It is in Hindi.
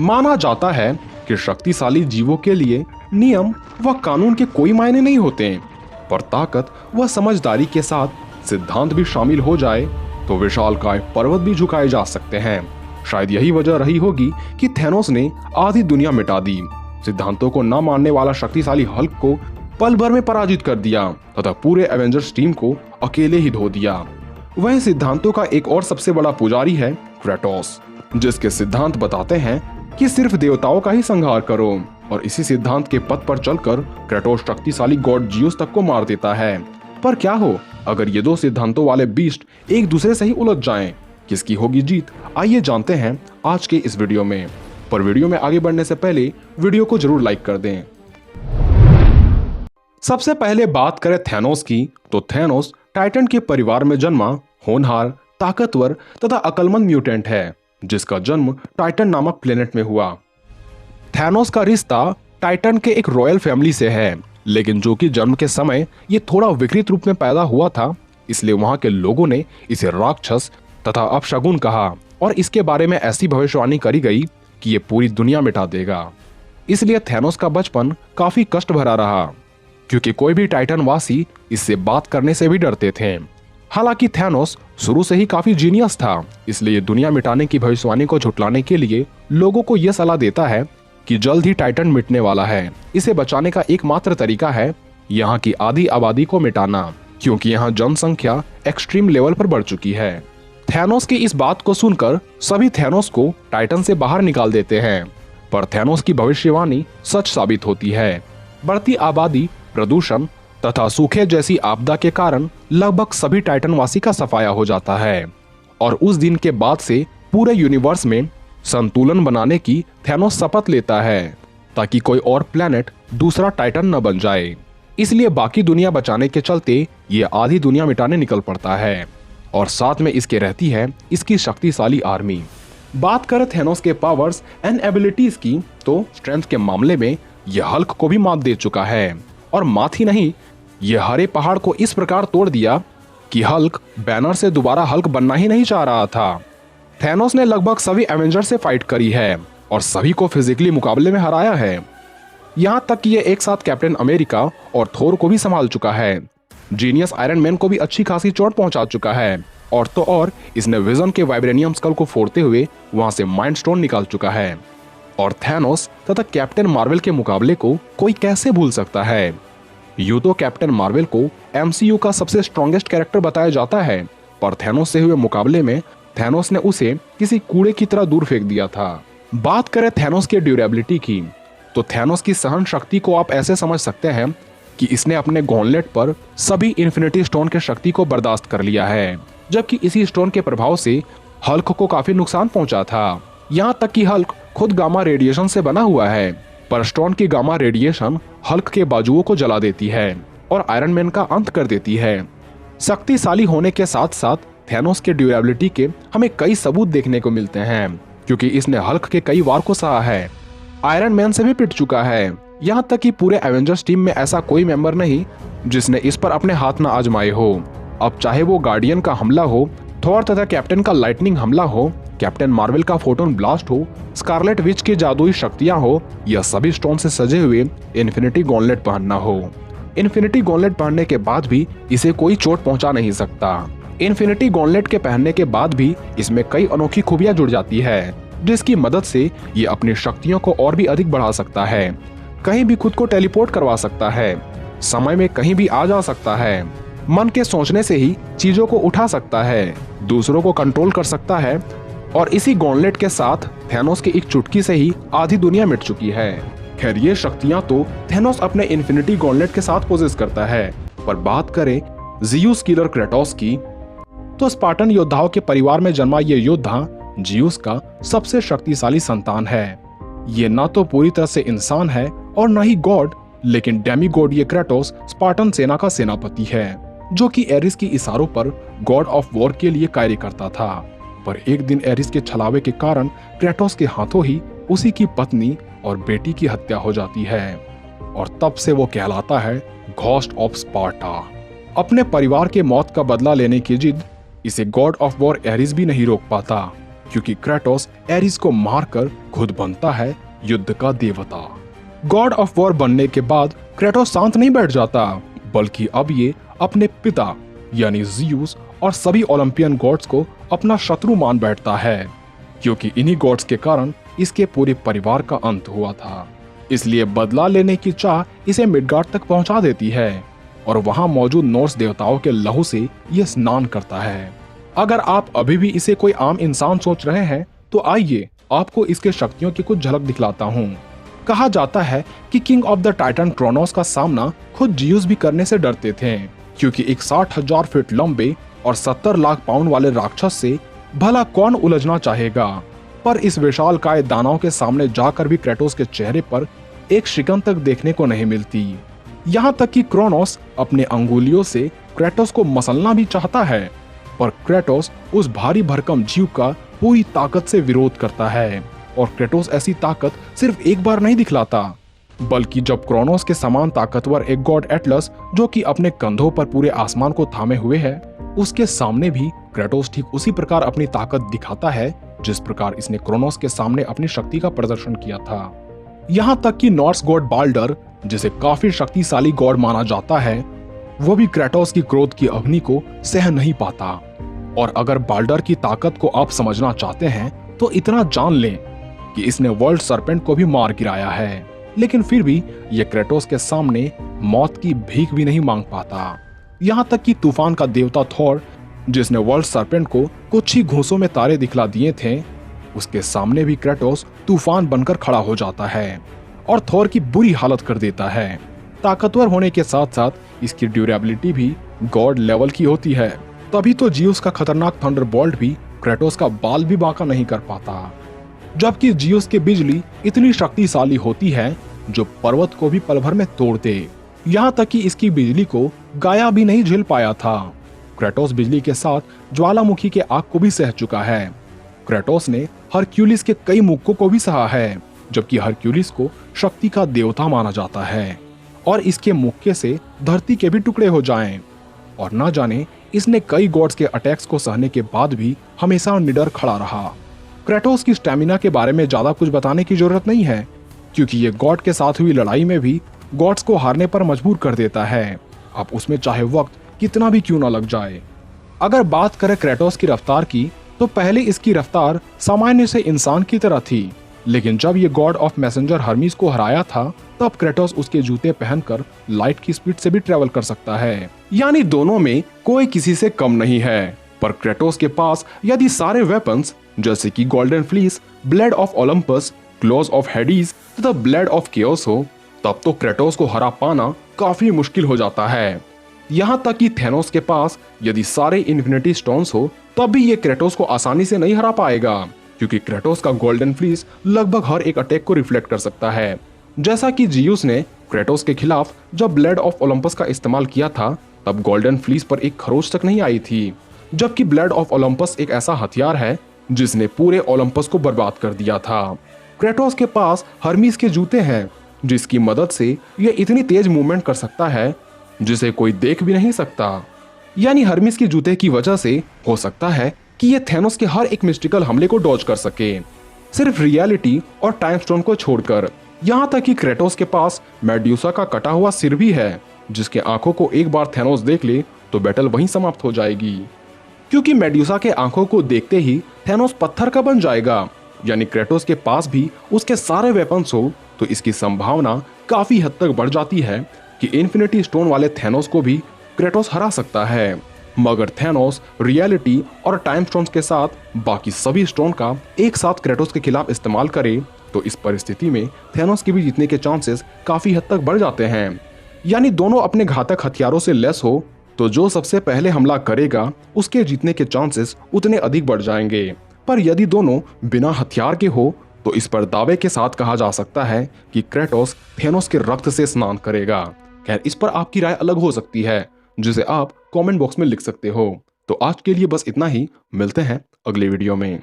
माना जाता है कि शक्तिशाली जीवों के लिए नियम व कानून के कोई मायने नहीं होते, पर ताकत व समझदारी के साथ सिद्धांत भी शामिल हो जाए तो विशालकाय पर्वत भी झुकाए जा सकते हैं। शायद यही वजह रही होगी कि थैनोस ने आधी दुनिया मिटा दी, सिद्धांतों को न मानने वाला शक्तिशाली हल्क को पल भर में पराजित कर दिया तथा पूरे एवेंजर्स टीम को अकेले ही धो दिया। वह सिद्धांतों का एक और सबसे बड़ा पुजारी है क्रेटोस, जिसके सिद्धांत बताते हैं कि सिर्फ देवताओं का ही संहार करो, और इसी सिद्धांत के पथ पर चलकर क्रेटोस शक्तिशाली गॉड जियोस तक को मार देता है। पर क्या हो अगर ये दो सिद्धांतों वाले बीस्ट एक दूसरे से ही उलझ जाएं? किसकी होगी जीत, आइए जानते हैं आज के इस वीडियो में। पर वीडियो में आगे बढ़ने से पहले वीडियो को जरूर लाइक कर दें। सबसे पहले बात करें थैनोस की, तो थैनोस टाइटन के परिवार में जन्मा होनहार, ताकतवर तथा अक्लमंद म्यूटेंट है, जिसका जन्म टाइटन नामक प्लेनेट में हुआ। थैनोस का रिश्ता टाइटन के एक रॉयल फैमिली से है, लेकिन जो कि जन्म के समय ये थोड़ा विकृत रूप में पैदा हुआ था, इसलिए वहां के लोगों ने इसे राक्षस तथा अपशगुन कहा और इसके बारे में ऐसी भविष्यवाणी करी गई कि ये पूरी दुनिया मिटा देगा। इसलिए थैनोस का बचपन काफी कष्ट भरा रहा, क्योंकि कोई भी टाइटन वासी इससे बात करने से भी डरते थे। हालांकि थैनोस शुरू से ही काफी जीनियस था, इसलिए दुनिया मिटाने की भविष्यवाणी को झुटलाने के लिए लोगों को यह सलाह देता है कि जल्द ही टाइटन मिटने वाला है। इसे बचाने का एकमात्र तरीका है यहाँ की आधी आबादी को मिटाना, क्योंकि यहाँ जनसंख्या एक्सट्रीम लेवल पर बढ़ चुकी है। थैनोस की इस बात को सुनकर सभी थैनोस को टाइटन से बाहर निकाल देते हैं, पर थैनोस की भविष्यवाणी सच साबित होती है। बढ़ती आबादी, प्रदूषण तथा सूखे जैसी आपदा के कारण लगभग सभी टाइटनवासी का सफाया हो जाता है, और उस दिन के बाद से पूरे यूनिवर्स में संतुलन बनाने की थैनोस शपथ लेता है, ताकि कोई और प्लेनेट दूसरा टाइटन न बन जाए। इसलिए बाकी दुनिया बचाने के चलते ये आधी दुनिया मिटाने निकल पड़ता है, और साथ में इसके रहती है इसकी शक्तिशाली आर्मी। बात करें थैनोस के पावर्स एंड एबिलिटीज की, तो स्ट्रेंथ के मामले में यह हल्क को भी मात दे चुका है, और मात ही नहीं, यह हरे पहाड़ को इस प्रकार तोड़ दिया कि हल्क बैनर से दोबारा हल्क बनना ही नहीं चाह रहा था। थैनोस ने लगभग सभी एवेंजर से फाइट करी है और सभी को फिजिकली मुकाबले में हराया है। यहाँ तक कि यह एक साथ कैप्टन अमेरिका और थोर को भी संभाल चुका है। जीनियस आयरन मैन को भी अच्छी खासी चोट पहुंचा चुका है, और तो और इसने विजन के वाइब्रेनियम स्कल को फोड़ते हुए वहां से माइंड स्टोन निकाल चुका है। और थैनोस तथा कैप्टन मार्वल के मुकाबले को कोई कैसे भूल सकता है। यूं तो कैप्टन मार्वल को एमसीयू का सबसे स्ट्रॉन्गेस्ट कैरेक्टर बताया जाता है, पर थैनोस से हुए मुकाबले में थैनोस ने उसे किसी कूड़े की तरह दूर फेंक दिया था। बात करें थैनोस के ड्यूरेबिलिटी की, तो थैनोस की सहन शक्ति को आप ऐसे समझ सकते हैं कि इसने अपने गॉन्टलेट पर सभी इन्फिनिटी स्टोन के शक्ति को बर्दाश्त कर लिया है, जबकि इसी स्टोन के प्रभाव से हल्क को काफी नुकसान पहुंचा था। यहाँ तक कि हल्क खुद गामा रेडिएशन से बना हुआ है, पर स्टोन की गामा रेडिएशन हल्क के बाजुओं को जला देती है और आयरन मैन का अंत कर देती है। शक्तिशाली होने के साथ साथ थैनोस के ड्यूरेबिलिटी के हमें कई सबूत देखने को मिलते हैं, क्योंकि इसने हल्क के कई वार को सहा है, आयरन मैन से भी पिट चुका है। यहाँ तक कि पूरे एवेंजर्स टीम में ऐसा कोई मेंबर नहीं जिसने इस पर अपने हाथ न आजमाए हो। अब चाहे वो गार्डियन का हमला हो, थॉर तथा कैप्टन का लाइटनिंग हमला हो, कैप्टन मार्वल का फोटोन ब्लास्ट हो, स्कारलेट विच की जादुई शक्तियां हो, या सभी स्टोन से सजे हुए इन्फिनिटी गॉन्टलेट पहनना हो। इन्फिनिटी गॉन्टलेट पहनने के बाद भी इसे कोई चोट पहुंचा नहीं सकता। इन्फिनिटी गॉन्टलेट के पहनने के बाद भी इसमें कई अनोखी खूबियां जुड़ जाती है, जिसकी मदद से ये अपनी शक्तियों को और भी अधिक बढ़ा सकता है। कहीं भी खुद को टेलीपोर्ट करवा सकता है, समय में कहीं भी आ जा सकता है, मन के सोचने से ही चीजों को उठा सकता है, दूसरों को कंट्रोल कर सकता है, और इसी गॉन्टलेट के साथ थैनोस की एक चुटकी से ही आधी दुनिया मिट चुकी है। खैर ये शक्तियां तो थैनोस अपने इन्फिनिटी गॉन्टलेट के साथ पोजेस करता है, पर बात करें जियूस किलर क्रेटोस की, तो स्पार्टन योद्धाओं के परिवार में जन्मा ये योद्धा जियूस का सबसे शक्तिशाली संतान है। ये ना तो पूरी तरह से इंसान है और ना ही गॉड, लेकिन डेमी गॉड ये क्रेटोस स्पार्टन सेना का सेनापति है, जो कि एरिस की इशारों पर गॉड ऑफ वॉर के लिए कार्य करता था। पर एक दिन एरिस के छलावे के कारण क्रेटोस के हाथों ही उसी की पत्नी और बेटी की हत्या हो जाती है, और तब से वो कहलाता है घोस्ट ऑफ स्पार्टा। अपने परिवार के मौत का बदला लेने की जिद इसे गॉड ऑफ वॉर एरिस भी नहीं रोक पाता। क्योंकि क्रेटोस एरिस को मारकर खुद बनता है युद्ध का देवता। गॉड ऑफ वॉर बनने के बाद क्रेटोस शांत नहीं बैठ जाता, बल्कि अब ये अपने पिता यानी ज़ियुस और सभी ओलंपियन गॉड्स को अपना शत्रु मान बैठता है, क्योंकि इन्हीं गॉड्स के कारण इसके पूरे परिवार का अंत हुआ था। इसलिए बदला लेने की चाह इसे मिडगार्ड तक पहुंचा देती है और वहां मौजूद नॉर्स देवताओं के लहू से ये स्नान करता है। अगर आप अभी भी इसे कोई आम इंसान सोच रहे हैं तो आइए आपको इसके शक्तियों की कुछ झलक दिखलाता हूँ। कहा जाता है कि king of the Titan Kronos का सामना खुद ज़ियुस भी करने से डरते थे, क्योंकि एक 60,000 फीट लंबे और 70 लाख पाउंड वाले राक्षस से भला कौन उलझना चाहेगा। पर इस विशालकाय दानव के सामने जाकर भी क्रेटोस के चेहरे पर एक शिकन तक देखने को नहीं मिलती। यहाँ तक कि क्रोनोस अपने अंगुलियों से क्रेटोस को मसलना भी चाहता है, पर क्रेटोस उस भारी भरकम जीव का पूरी ताकत से विरोध करता है। और क्रेटोस ऐसी ताकत सिर्फ एक बार नहीं दिखलाता, बल्कि जब क्रोनोस के समान ताकतवर एक गॉड एटलस, जो कि अपने कंधों पर पूरे आसमान को थामे हुए है, उसके सामने भी क्रेटोस ठीक उसी प्रकार अपनी ताकत दिखाता है जिस प्रकार इसने क्रोनोस के सामने अपनी शक्ति का प्रदर्शन किया था। यहाँ तक कि नॉर्स गॉड बाल्डर, जिसे काफी शक्तिशाली गॉड माना जाता है, वो भी क्रेटोस की क्रोध की अग्नि को सह नहीं पाता। और अगर बाल्डर की ताकत को आप समझना चाहते हैं तो इतना जान लें कि इसने वर्ल्ड सर्पेंट को भी मार गिराया है, लेकिन फिर भी ये क्रेटोस के सामने मौत की भीख भी नहीं मांग पाता। यहाँ तक कि तूफान का देवता थॉर, जिसने वर्ल्ड सर्पेंट को कुछ ही घूंसों में तारे दिखला दिए थे, उसके सामने भी क्रेटोस तूफान बनकर खड़ा हो जाता है और थॉर की बुरी हालत कर देता है। ताकतवर होने के साथ साथ इसकी ड्यूरेबिलिटी भी गॉड लेवल की होती है, तभी तो ज़ियुस का खतरनाक थंडरबोल्ट भी क्रेटोस का बाल भी बांका नहीं कर पाता। जबकि ज़ियुस की बिजली इतनी शक्तिशाली होती है जो पर्वत को भी पल भर में तोड़ दे। यहाँ तक कि इसकी बिजली को गाया भी नहीं झेल पाया था। क्रेटोस बिजली के साथ ज्वालामुखी के आग को भी सह चुका है। क्रेटोस ने हरक्यूलिस के कई मुक्कों को भी सहा है, जबकि हरक्यूलिस को शक्ति का देवता माना जाता है और इसके मुक्के से धरती के भी टुकड़े हो जाएं। और न जाने इसने कई गॉड्स के अटैक्स को सहने के बाद भी हमेशा निडर खड़ा रहा। क्रेटोस की स्टैमिना के बारे में ज्यादा कुछ बताने की जरूरत नहीं है, क्योंकि ये गॉड के साथ हुई लड़ाई में भी गॉड्स को हारने पर मजबूर कर देता है, अब उसमें चाहे वक्त कितना भी क्यों ना लग जाए। अगर बात करें क्रेटोस की रफ्तार की, तो पहले इसकी रफ्तार सामान्य से इंसान की तरह थी, लेकिन जब ये गॉड ऑफ मैसेंजर हर्मीस को हराया था, तब क्रेटोस उसके जूते पहनकर लाइट की स्पीड से भी ट्रेवल कर सकता है। यानी दोनों में कोई किसी से कम नहीं है। पर क्रेटोस के पास यदि सारे वेपन्स जैसे कि golden fleece, blade of Olympus, close of Hades तथा ब्लेड ऑफ केओस हो, तब तो क्रेटोस को हरा पाना काफी मुश्किल हो जाता है। यहाँ तक कि थेनोस के पास यदि सारे इन्फिनिटी स्टोन्स हो, तब भी ये क्रेटोस को आसानी से नहीं हरा पाएगा, क्योंकि क्रेटोस का गोल्डन फ्लीस लगभग हर एक अटैक को रिफ्लेक्ट कर सकता है। जैसा कि ज़ियुस ने क्रेटोस के खिलाफ जब ब्लेड ऑफ ओलंपस का इस्तेमाल किया था, तब गोल्डन फ्लीस पर एक खरोच तक नहीं आई थी, जबकि ब्लेड ऑफ ओलंपस एक ऐसा हथियार है जिसने पूरे ओलंपस को बर्बाद कर दिया था। क्रेटोस के पास हर्मीस के जूते हैं, जिसकी मदद से यह इतनी तेज मूवमेंट कर सकता है जिसे कोई देख भी नहीं सकता। यानी हर्मीस के जूते की वजह से हो सकता है कि ये थेनोस के हर एक मिस्टिकल हमले को डॉज कर सके, सिर्फ रियलिटी और टाइम स्टोन को छोड़कर। यहाँ तक कि क्रेटोस के पास मेड्यूसा का कटा हुआ सिर भी है, जिसके आंखों को एक बार थेनोस देख ले तो बैटल वहीं समाप्त हो जाएगी, क्योंकि मेड्यूसा के आंखों को देखते ही थेनोस पत्थर का बन जाएगा। यानी क्रेटोस के पास भी उसके सारे वेपन्स हो तो इसकी संभावना काफी हद तक बढ़ जाती है कि इन्फिनिटी स्टोन वाले थेनोस को भी क्रेटोस हरा सकता है। मगर थेनोस रियलिटी और टाइम स्टोन्स के साथ बाकी सभी स्टोन का एक साथ क्रेटोस के खिलाफ इस्तेमाल करे तो इस परिस्थिति में थेनोस के भी जीतने के चांसेस काफी हद तक बढ़ जाते हैं। यानी दोनों अपने घातक हथियारों से लैस हो तो जो सबसे पहले हमला करेगा उसके जीतने के चांसेस उतने अधिक बढ़ जाएंगे। पर यदि दोनों बिना हथियार के हो तो इस पर दावे के साथ कहा जा सकता है कि क्रेटोस थेनोस के रक्त से स्नान करेगा। खैर, इस पर आपकी राय अलग हो सकती है, जिसे आप कमेंट बॉक्स में लिख सकते हो। तो आज के लिए बस इतना ही, मिलते हैं अगले वीडियो में।